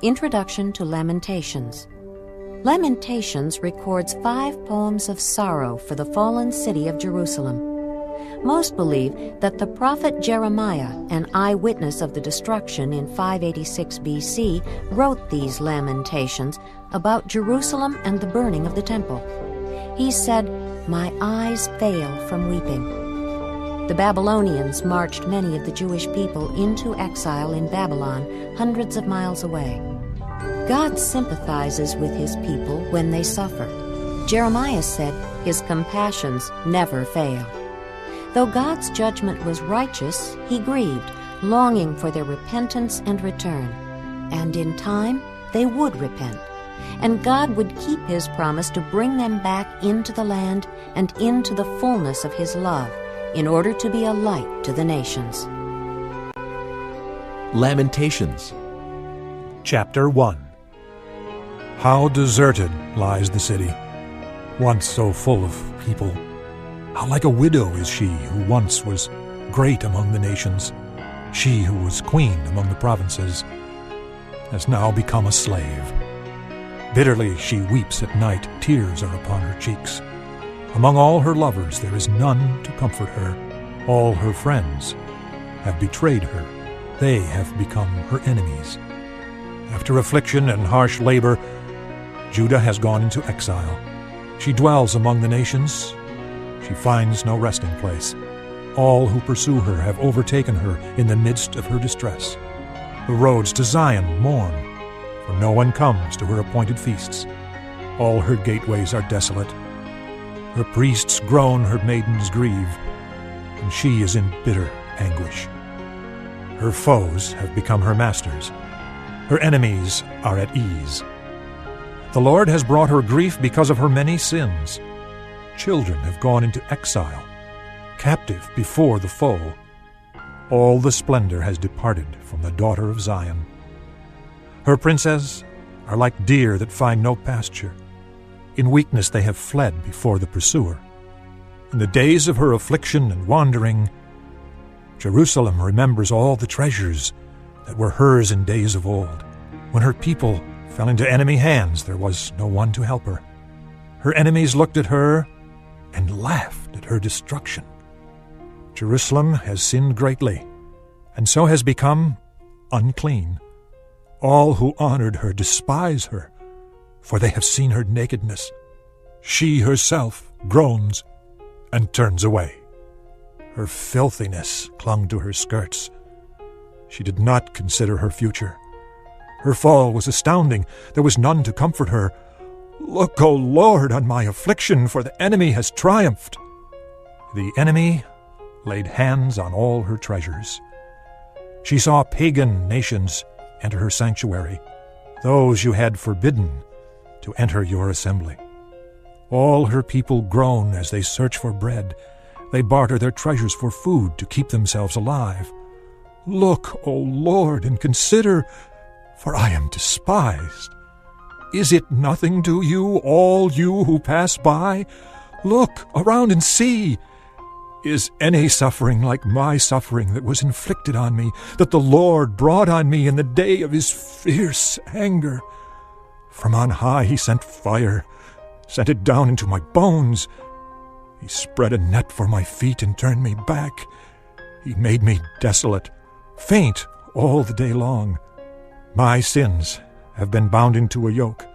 Introduction to Lamentations. Lamentations records 5 poems of sorrow for the fallen city of Jerusalem. Most believe that the prophet Jeremiah, an eyewitness of the destruction in 586 B.C., wrote these lamentations about Jerusalem and the burning of the temple. He said, "My eyes fail from weeping." The Babylonians marched many of the Jewish people into exile in Babylon, hundreds of miles away. God sympathizes with his people when they suffer. Jeremiah said, "His compassions never fail." Though God's judgment was righteous, he grieved, longing for their repentance and return. And in time, they would repent. And God would keep his promise to bring them back into the land and into the fullness of his love, in order to be a light to the nations. Lamentations. Chapter 1. How deserted lies the city, once so full of people. How like a widow is she who once was great among the nations. She who was queen among the provinces has now become a slave. Bitterly she weeps at night, tears are upon her cheeks. Among all her lovers there is none to comfort her. All her friends have betrayed her. They have become her enemies. After affliction and harsh labor, Judah has gone into exile. She dwells among the nations. She finds no resting place. All who pursue her have overtaken her in the midst of her distress. The roads to Zion mourn, for no one comes to her appointed feasts. All her gateways are desolate. Her priests groan, her maidens grieve, and she is in bitter anguish. Her foes have become her masters. Her enemies are at ease. The Lord has brought her grief because of her many sins. Children have gone into exile, captive before the foe. All the splendor has departed from the daughter of Zion. Her princes are like deer that find no pasture. In weakness they have fled before the pursuer. In the days of her affliction and wandering, Jerusalem remembers all the treasures that were hers in days of old. When her people fell into enemy hands, there was no one to help her. Her enemies looked at her and laughed at her destruction. Jerusalem has sinned greatly, and so has become unclean. All who honored her despise her, for they have seen her nakedness. She herself groans and turns away. Her filthiness clung to her skirts. She did not consider her future. Her fall was astounding. There was none to comfort her. "Look, O Lord, on my affliction, for the enemy has triumphed." The enemy laid hands on all her treasures. She saw pagan nations enter her sanctuary, those you had forbidden to enter your assembly. All her people groan as they search for bread. They barter their treasures for food to keep themselves alive. Look, O Lord, and consider, for I am despised. Is it nothing to you, all you who pass by? Look around and see. Is any suffering like my suffering that was inflicted on me, that the Lord brought on me in the day of his fierce anger? From on high he sent fire, sent it down into my bones. He spread a net for my feet and turned me back. He made me desolate, faint all the day long. My sins have been bound into a yoke.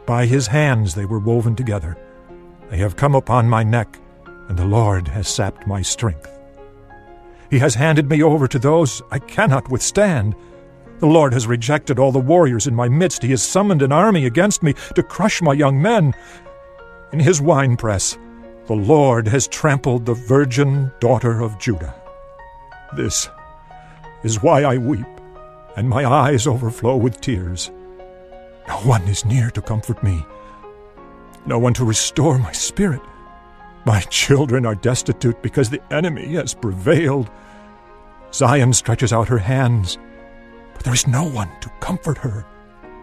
By his hands they were woven together. They have come upon my neck, and the Lord has sapped my strength. He has handed me over to those I cannot withstand. The Lord has rejected all the warriors in my midst. He has summoned an army against me to crush my young men. In his winepress, the Lord has trampled the virgin daughter of Judah. This is why I weep, and my eyes overflow with tears. No one is near to comfort me, no one to restore my spirit. My children are destitute because the enemy has prevailed. Zion stretches out her hands, but there is no one to comfort her.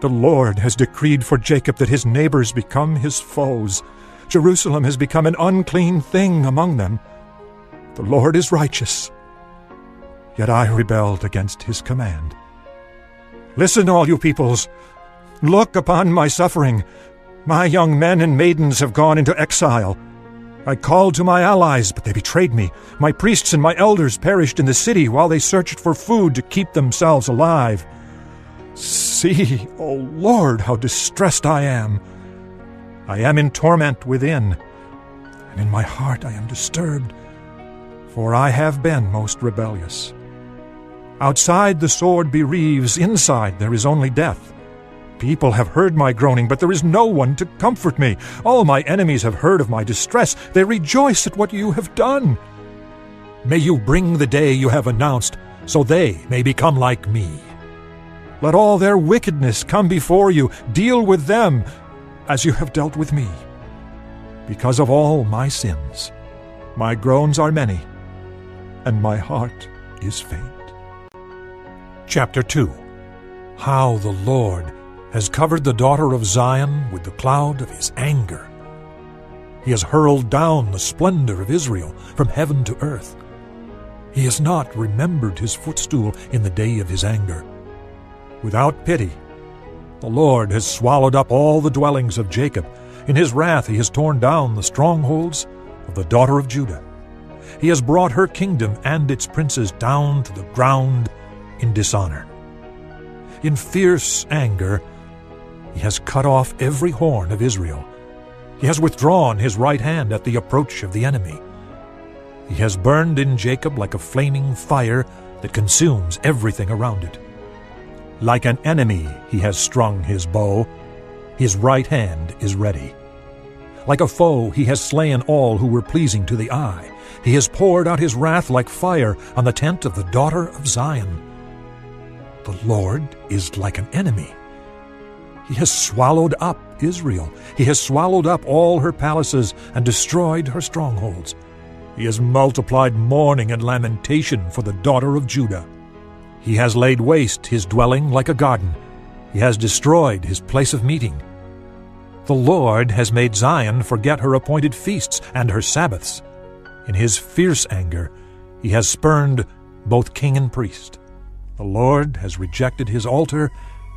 The Lord has decreed for Jacob that his neighbors become his foes. Jerusalem has become an unclean thing among them. The Lord is righteous, yet I rebelled against his command. Listen, all you peoples. Look upon my suffering. My young men and maidens have gone into exile. I called to my allies, but they betrayed me. My priests and my elders perished in the city while they searched for food to keep themselves alive. See, O Lord, how distressed I am. I am in torment within, and in my heart I am disturbed, for I have been most rebellious. Outside the sword bereaves, inside there is only death. People have heard my groaning, but there is no one to comfort me. All my enemies have heard of my distress. They rejoice at what you have done. May you bring the day you have announced, so they may become like me. Let all their wickedness come before you. Deal with them as you have dealt with me. Because of all my sins, my groans are many, and my heart is faint. Chapter 2. How the Lord has covered the daughter of Zion with the cloud of his anger. He has hurled down the splendor of Israel from heaven to earth. He has not remembered his footstool in the day of his anger. Without pity, the Lord has swallowed up all the dwellings of Jacob. In his wrath he has torn down the strongholds of the daughter of Judah. He has brought her kingdom and its princes down to the ground in dishonor. In fierce anger, he has cut off every horn of Israel. He has withdrawn his right hand at the approach of the enemy. He has burned in Jacob like a flaming fire that consumes everything around it. Like an enemy he has strung his bow. His right hand is ready. Like a foe he has slain all who were pleasing to the eye. He has poured out his wrath like fire on the tent of the daughter of Zion. The Lord is like an enemy. He has swallowed up Israel. He has swallowed up all her palaces and destroyed her strongholds. He has multiplied mourning and lamentation for the daughter of Judah. He has laid waste his dwelling like a garden. He has destroyed his place of meeting. The Lord has made Zion forget her appointed feasts and her Sabbaths. In his fierce anger, he has spurned both king and priest. The Lord has rejected his altar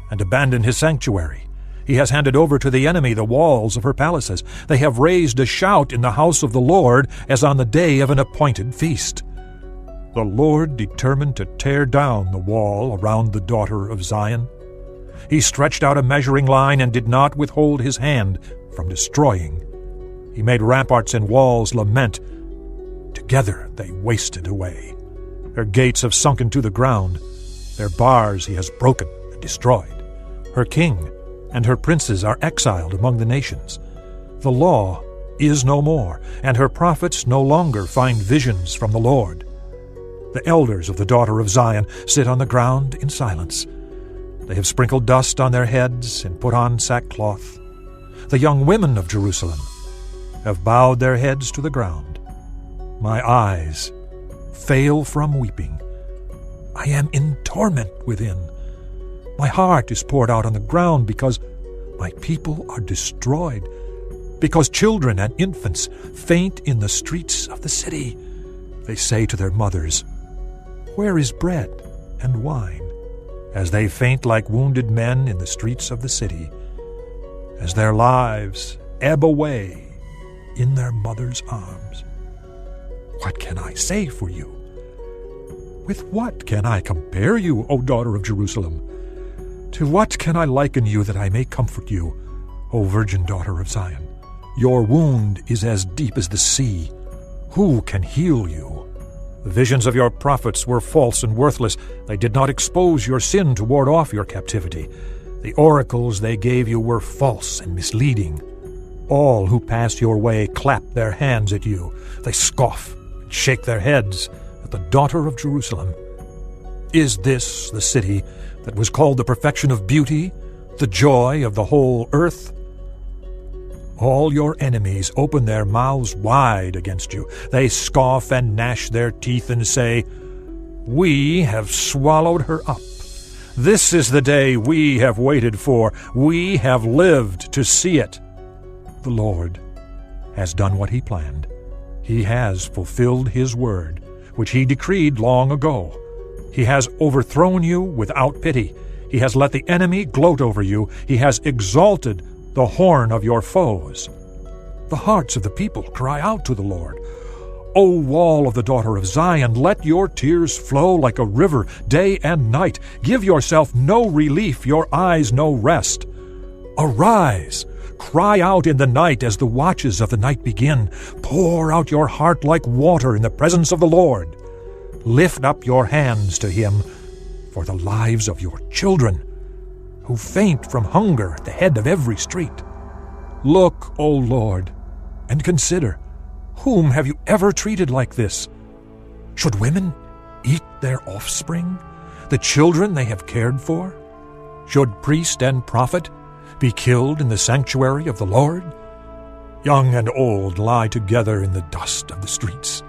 and abandoned his sanctuary. He has handed over to the enemy the walls of her palaces. They have raised a shout in the house of the Lord as on the day of an appointed feast. The Lord determined to tear down the wall around the daughter of Zion. He stretched out a measuring line and did not withhold his hand from destroying. He made ramparts and walls lament. Together they wasted away. Her gates have sunken to the ground. Their bars he has broken and destroyed. Her king and her princes are exiled among the nations. The law is no more, and her prophets no longer find visions from the Lord. The elders of the daughter of Zion sit on the ground in silence. They have sprinkled dust on their heads and put on sackcloth. The young women of Jerusalem have bowed their heads to the ground. My eyes fail from weeping. I am in torment within. My heart is poured out on the ground because my people are destroyed, because children and infants faint in the streets of the city. They say to their mothers, "Where is bread and wine?" As they faint like wounded men in the streets of the city, as their lives ebb away in their mother's arms. What can I say for you? With what can I compare you, O daughter of Jerusalem? To what can I liken you that I may comfort you, O virgin daughter of Zion? Your wound is as deep as the sea. Who can heal you? The visions of your prophets were false and worthless. They did not expose your sin to ward off your captivity. The oracles they gave you were false and misleading. All who pass your way clap their hands at you. They scoff and shake their heads at the daughter of Jerusalem. Is this the city that was called the perfection of beauty, the joy of the whole earth? All your enemies open their mouths wide against you. They scoff and gnash their teeth and say, "We have swallowed her up. This is the day we have waited for. We have lived to see it." The Lord has done what he planned. He has fulfilled his word, which he decreed long ago. He has overthrown you without pity. He has let the enemy gloat over you. He has exalted the horn of your foes. The hearts of the people cry out to the Lord. O wall of the daughter of Zion, let your tears flow like a river day and night. Give yourself no relief, your eyes no rest. Arise, cry out in the night as the watches of the night begin. Pour out your heart like water in the presence of the Lord. Lift up your hands to him for the lives of your children, who faint from hunger at the head of every street. Look, O Lord, and consider, whom have you ever treated like this? Should women eat their offspring, the children they have cared for? Should priest and prophet be killed in the sanctuary of the Lord? Young and old lie together in the dust of the streets.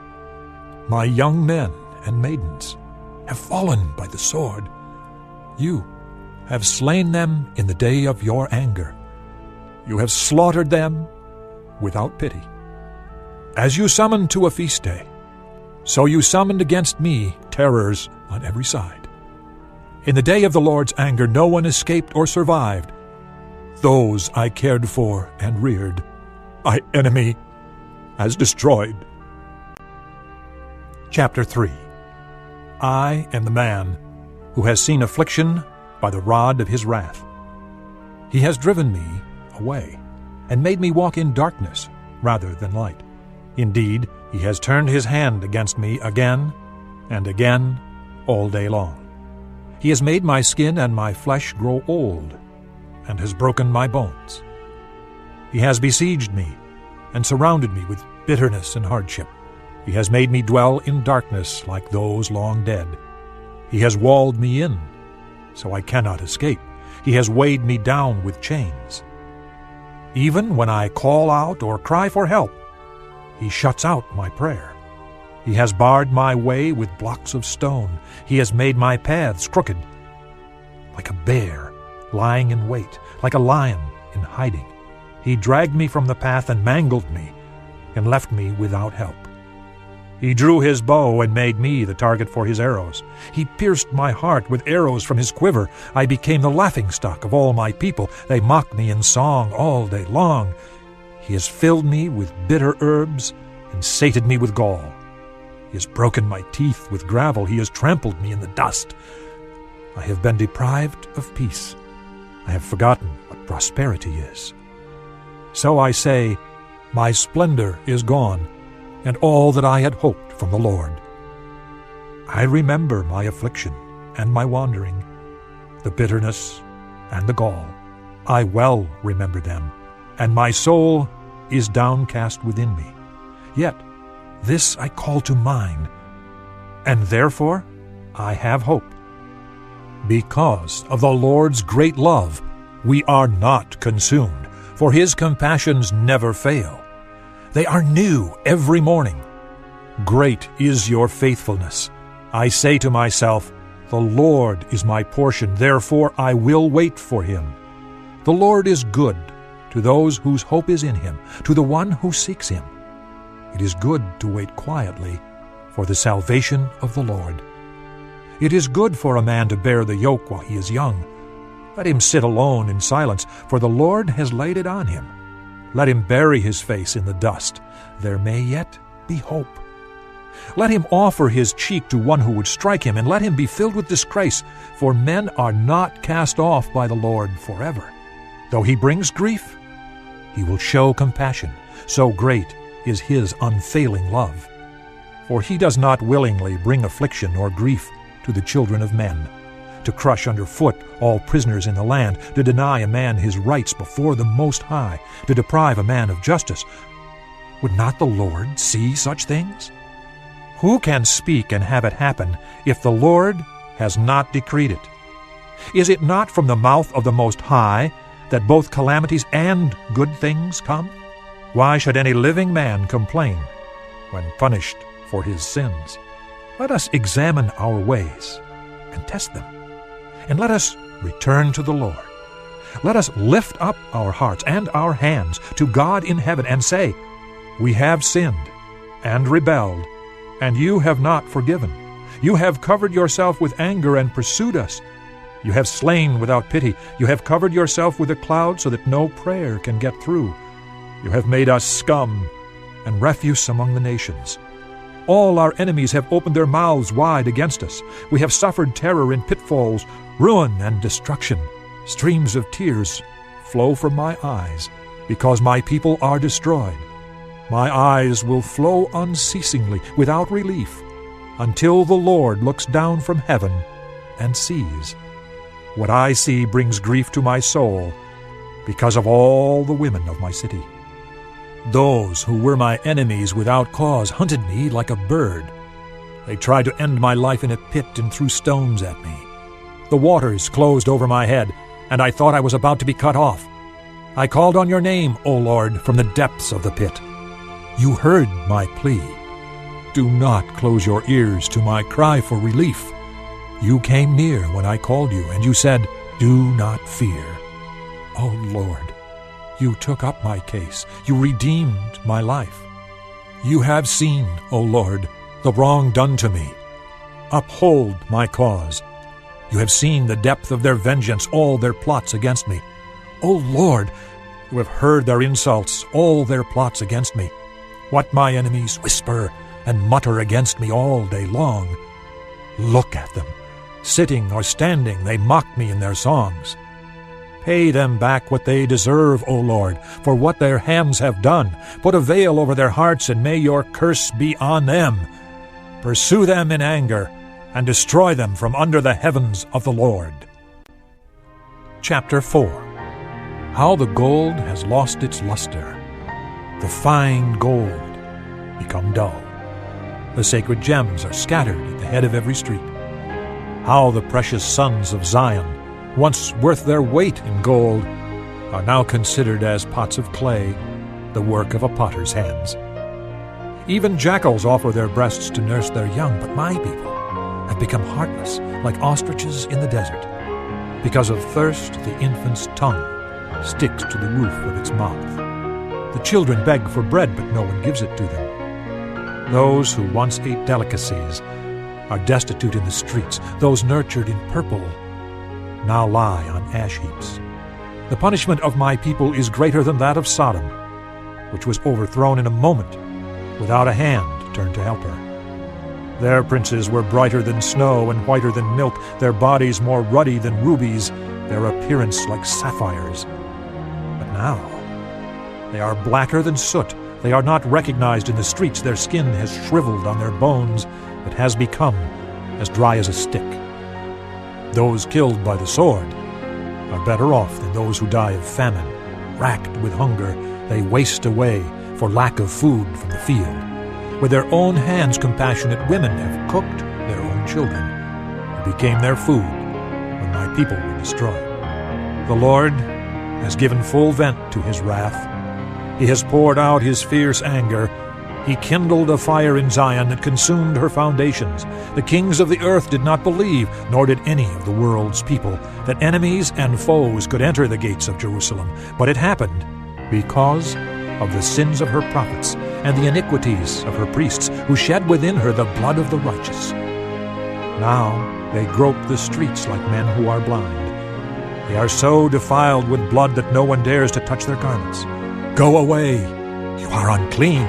My young men and maidens have fallen by the sword. You have slain them in the day of your anger. You have slaughtered them without pity. As you summoned to a feast day, so you summoned against me terrors on every side. In the day of the Lord's anger no one escaped or survived. Those I cared for and reared, my enemy has destroyed. Chapter 3. I am the man who has seen affliction by the rod of his wrath. He has driven me away and made me walk in darkness rather than light. Indeed, he has turned his hand against me again and again all day long. He has made my skin and my flesh grow old, and has broken my bones. He has besieged me and surrounded me with bitterness and hardship. He has made me dwell in darkness like those long dead. He has walled me in, so I cannot escape. He has weighed me down with chains. Even when I call out or cry for help, he shuts out my prayer. He has barred my way with blocks of stone. He has made my paths crooked. Like a bear lying in wait, like a lion in hiding, he dragged me from the path and mangled me, and left me without help. He drew his bow and made me the target for his arrows. He pierced my heart with arrows from his quiver. I became the laughingstock of all my people. They mock me in song all day long. He has filled me with bitter herbs and sated me with gall. He has broken my teeth with gravel. He has trampled me in the dust. I have been deprived of peace. I have forgotten what prosperity is. So I say, my splendor is gone, and all that I had hoped from the Lord. I remember my affliction and my wandering, the bitterness and the gall. I well remember them, and my soul is downcast within me. Yet this I call to mind, and therefore I have hope. Because of the Lord's great love, we are not consumed, for his compassions never fail. They are new every morning. Great is your faithfulness. I say to myself, the Lord is my portion, therefore I will wait for him. The Lord is good to those whose hope is in him, to the one who seeks him. It is good to wait quietly for the salvation of the Lord. It is good for a man to bear the yoke while he is young. Let him sit alone in silence, for the Lord has laid it on him. Let him bury his face in the dust. There may yet be hope. Let him offer his cheek to one who would strike him, and let him be filled with disgrace, for men are not cast off by the Lord forever. Though he brings grief, he will show compassion. So great is his unfailing love. For he does not willingly bring affliction or grief to the children of men, to crush underfoot all prisoners in the land, to deny a man his rights before the Most High, to deprive a man of justice. Would not the Lord see such things? Who can speak and have it happen if the Lord has not decreed it? Is it not from the mouth of the Most High that both calamities and good things come? Why should any living man complain when punished for his sins? Let us examine our ways and test them, and let us return to the Lord. Let us lift up our hearts and our hands to God in heaven and say, we have sinned and rebelled, and you have not forgiven. You have covered yourself with anger and pursued us. You have slain without pity. You have covered yourself with a cloud so that no prayer can get through. You have made us scum and refuse among the nations. All our enemies have opened their mouths wide against us. We have suffered terror in pitfalls, ruin and destruction. Streams of tears flow from my eyes, because my people are destroyed. My eyes will flow unceasingly, without relief, until the Lord looks down from heaven and sees. What I see brings grief to my soul, because of all the women of my city. Those who were my enemies without cause hunted me like a bird. They tried to end my life in a pit and threw stones at me. The waters closed over my head, and I thought I was about to be cut off. I called on your name, O Lord, from the depths of the pit. You heard my plea. Do not close your ears to my cry for relief. You came near when I called you, and you said, Do not fear. O Lord, you took up my case. You redeemed my life. You have seen, O Lord, the wrong done to me. Uphold my cause. You have seen the depth of their vengeance, all their plots against me. O Lord, you have heard their insults, all their plots against me. What my enemies whisper and mutter against me all day long. Look at them. Sitting or standing, they mock me in their songs. Pay them back what they deserve, O Lord, for what their hands have done. Put a veil over their hearts, and may your curse be on them. Pursue them in anger, and destroy them from under the heavens of the Lord. Chapter 4. How the gold has lost its luster. The fine gold become dull. The sacred gems are scattered at the head of every street. How the precious sons of Zion, once worth their weight in gold, are now considered as pots of clay, the work of a potter's hands. Even jackals offer their breasts to nurse their young, but my people have become heartless, like ostriches in the desert. Because of thirst, the infant's tongue sticks to the roof of its mouth. The children beg for bread, but no one gives it to them. Those who once ate delicacies are destitute in the streets. Those nurtured in purple now lie on ash heaps. The punishment of my people is greater than that of Sodom, which was overthrown in a moment, without a hand turned to help her. Their princes were brighter than snow and whiter than milk, their bodies more ruddy than rubies, their appearance like sapphires. But now they are blacker than soot. They are not recognized in the streets. Their skin has shriveled on their bones. It has become as dry as a stick. Those killed by the sword are better off than those who die of famine. Racked with hunger, they waste away for lack of food from the field. With their own hands, compassionate women have cooked their own children, who became their food when my people were destroyed. The Lord has given full vent to his wrath. He has poured out his fierce anger. He kindled a fire in Zion that consumed her foundations. The kings of the earth did not believe, nor did any of the world's people, that enemies and foes could enter the gates of Jerusalem. But it happened because of the sins of her prophets and the iniquities of her priests, who shed within her the blood of the righteous. Now they grope the streets like men who are blind. They are so defiled with blood that no one dares to touch their garments. Go away, you are unclean,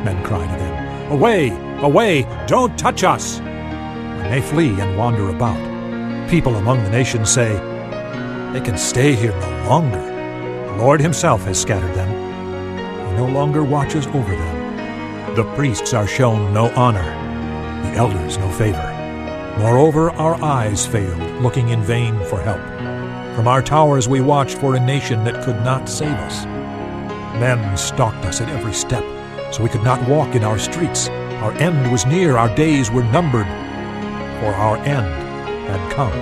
men cry to them. Away, away, don't touch us. When they flee and wander about, people among the nations say, They can stay here no longer. The Lord himself has scattered them. He no longer watches over them. The priests are shown no honor, the elders no favor. Moreover, our eyes failed, looking in vain for help. From our towers we watched for a nation that could not save us. Men stalked us at every step, so we could not walk in our streets. Our end was near, our days were numbered, for our end had come.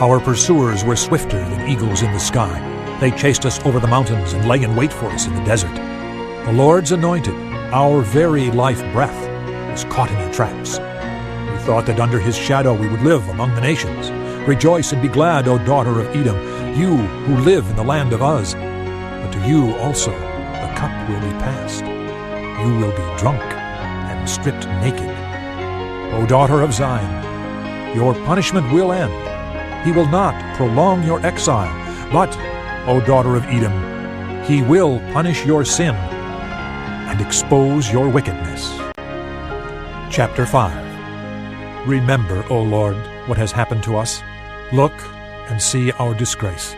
Our pursuers were swifter than eagles in the sky. They chased us over the mountains and lay in wait for us in the desert. The Lord's anointed, our very life breath, was caught in their traps. We thought that under his shadow we would live among the nations. Rejoice and be glad, O daughter of Edom, you who live in the land of Uz. But to you also the cup will be passed. You will be drunk and stripped naked. O daughter of Zion, your punishment will end. He will not prolong your exile, but, O daughter of Edom, he will punish your sin and expose your wickedness. Chapter 5. Remember, O Lord, what has happened to us. Look and see our disgrace.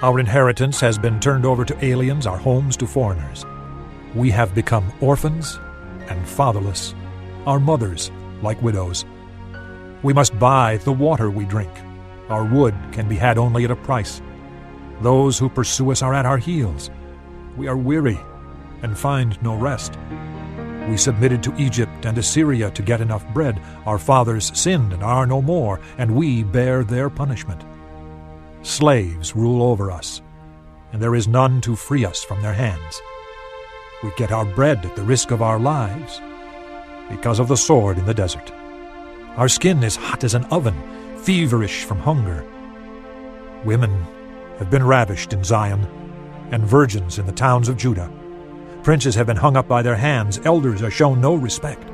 Our inheritance has been turned over to aliens, our homes to foreigners. We have become orphans and fatherless, our mothers like widows. We must buy the water we drink. Our wood can be had only at a price. Those who pursue us are at our heels. We are weary and find no rest. We submitted to Egypt and Assyria to get enough bread. Our fathers sinned and are no more, and we bear their punishment. Slaves rule over us, and there is none to free us from their hands. We get our bread at the risk of our lives because of the sword in the desert. Our skin is hot as an oven, feverish from hunger. Women have been ravished in Zion, and virgins in the towns of Judah. Princes have been hung up by their hands, elders are shown no respect.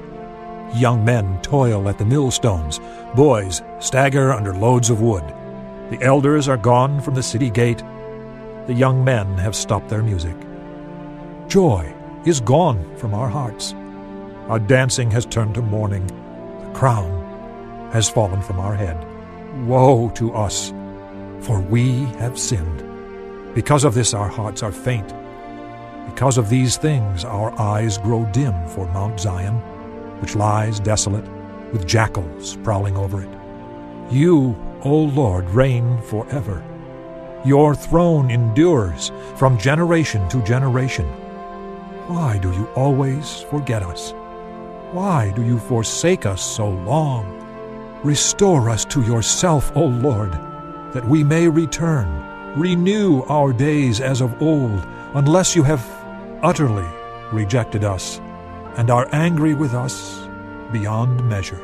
Young men toil at the millstones, boys stagger under loads of wood. The elders are gone from the city gate, the young men have stopped their music. Joy is gone from our hearts. Our dancing has turned to mourning, the crown has fallen from our head. Woe to us, for we have sinned. Because of this our hearts are faint. Because of these things our eyes grow dim for Mount Zion, which lies desolate, with jackals prowling over it. You, O Lord, reign forever. Your throne endures from generation to generation. Why do you always forget us? Why do you forsake us so long? Restore us to yourself, O Lord, that we may return. Renew our days as of old, unless you have utterly rejected us and are angry with us beyond measure.